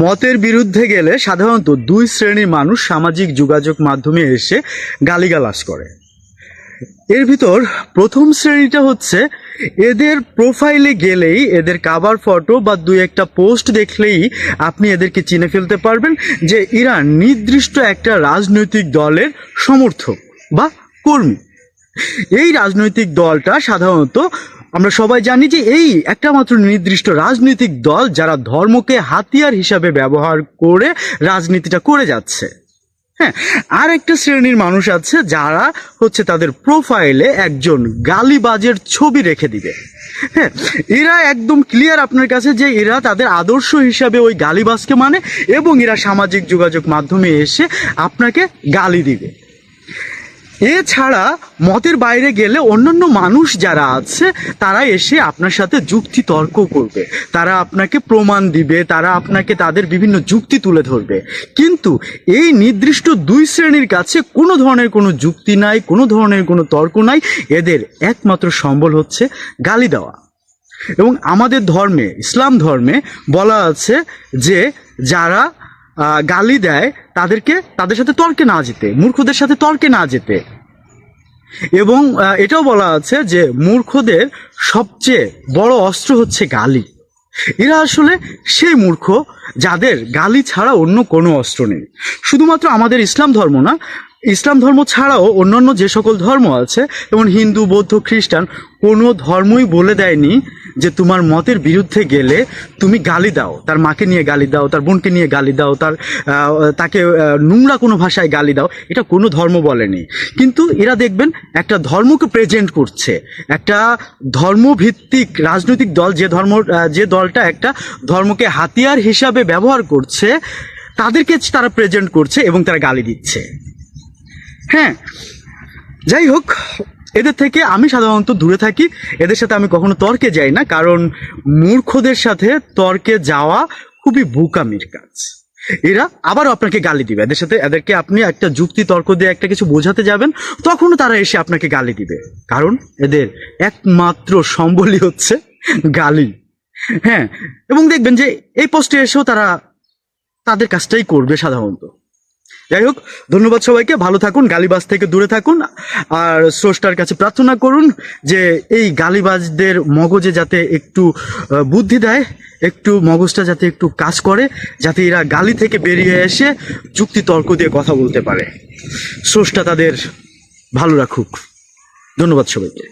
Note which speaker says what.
Speaker 1: মতের বিরুদ্ধে গেলে সাধারণত দুই শ্রেণীর মানুষ সামাজিক যোগাযোগ মাধ্যমে এসে গালিগালাজ করে। এর ভিতর প্রথম শ্রেণীটা হচ্ছে, এদের প্রোফাইলে গেলেই এদের কাভার ফটো বা দুই একটা পোস্ট দেখলেই আপনি এদেরকে চিনে ফেলতে পারবেন যে এরা নির্দিষ্ট একটা রাজনৈতিক দলের সমর্থক বা কর্মী। এই রাজনৈতিক দলটা সাধারণত আমরা সবাই জানি যে এই একটা মাত্র নির্দিষ্ট রাজনৈতিক দল যারা ধর্মকে হাতিয়ার হিসাবে ব্যবহার করে রাজনীতিটা করে যাচ্ছে। হ্যাঁ, আর একটা শ্রেণীর মানুষ আছে যারা হচ্ছে তাদের প্রোফাইলে একজন গালিবাজের ছবি রেখে দিবে। হ্যাঁ, এরা একদম ক্লিয়ার আপনার কাছে যে এরা তাদের আদর্শ হিসাবে ওই গালিবাজকে মানে, এবং এরা সামাজিক যোগাযোগ মাধ্যমে এসে আপনাকে গালি দিবে। এছাড়া মতের বাইরে গেলে অন্যান্য মানুষ যারা আছে তারা এসে আপনার সাথে যুক্তি তর্ক করবে, তারা আপনাকে প্রমাণ দিবে, তারা আপনাকে তাদের বিভিন্ন যুক্তি তুলে ধরবে। কিন্তু এই নির্দিষ্ট দুই শ্রেণীর কাছে কোনো ধরনের কোনো যুক্তি নাই, কোনো ধরনের কোনো তর্ক নাই, এদের একমাত্র সম্বল হচ্ছে গালি দেওয়া। এবং আমাদের ধর্মে, ইসলাম ধর্মে বলা আছে যে যারা গালি দেয় তাদেরকে তাদের সাথে তর্কে না যেতে, মূর্খদের সাথে তর্কে না যেতে। এবং এটাও বলা আছে যে মূর্খদের সবচেয়ে বড় অস্ত্র হচ্ছে গালি। এরা আসলে সেই মূর্খ যাদের গালি ছাড়া অন্য কোনো অস্ত্র নেই। শুধুমাত্র আমাদের ইসলাম ধর্ম না, ইসলাম ধর্ম ছাড়াও অন্যান্য যে সকল ধর্ম আছে, যেমন হিন্দু, বৌদ্ধ, খ্রিস্টান, কোনো ধর্মই বলে দেয়নি যে তোমার মতের বিরুদ্ধে গেলে তুমি গালি দাও, তার মাকে নিয়ে গালি দাও, তার বোনকে নিয়ে গালি দাও, তাকে নোংরা কোনো ভাষায় গালি দাও। এটা কোনো ধর্ম বলেনি। কিন্তু এরা দেখবেন একটা ধর্মকে প্রেজেন্ট করছে, একটা ধর্মভিত্তিক রাজনৈতিক দল, যে দলটা একটা ধর্মকে হাতিয়ার হিসাবে ব্যবহার করছে, তাদেরকে তারা প্রেজেন্ট করছে এবং তারা গালি দিচ্ছে। হ্যাঁ, যাই হোক, এদের থেকে আমি সাধারণত দূরে থাকি, এদের সাথে আমি কখনো তর্কে যাই না, কারণ মূর্খদের সাথে তর্কে যাওয়া খুবই বোকামির কাজ। এরা আবারও আপনাকে গালি দিবে, এদেরকে আপনি একটা যুক্তি তর্ক দিয়ে একটা কিছু বোঝাতে যাবেন, তখনও তারা এসে আপনাকে গালি দিবে, কারণ এদের একমাত্র সম্বলই হচ্ছে গালি। হ্যাঁ, এবং দেখবেন যে এই পোস্টে এসেও তারা তাদের কাজটাই করবে সাধারণত। যাই হোক, ধন্যবাদ সবাইকে, ভালো থাকুন, গালিবাজ থেকে দূরে থাকুন, আর স্রষ্টার কাছে প্রার্থনা করুন যে এই গালিবাজদের মগজে যাতে একটু বুদ্ধি দেয়, একটু মগজটা যাতে একটু কাজ করে, যাতে এরা গালি থেকে বেরিয়ে এসে যুক্তি তর্ক দিয়ে কথা বলতে পারে। স্রষ্টা তাদের ভালো রাখুক। ধন্যবাদ সবাইকে।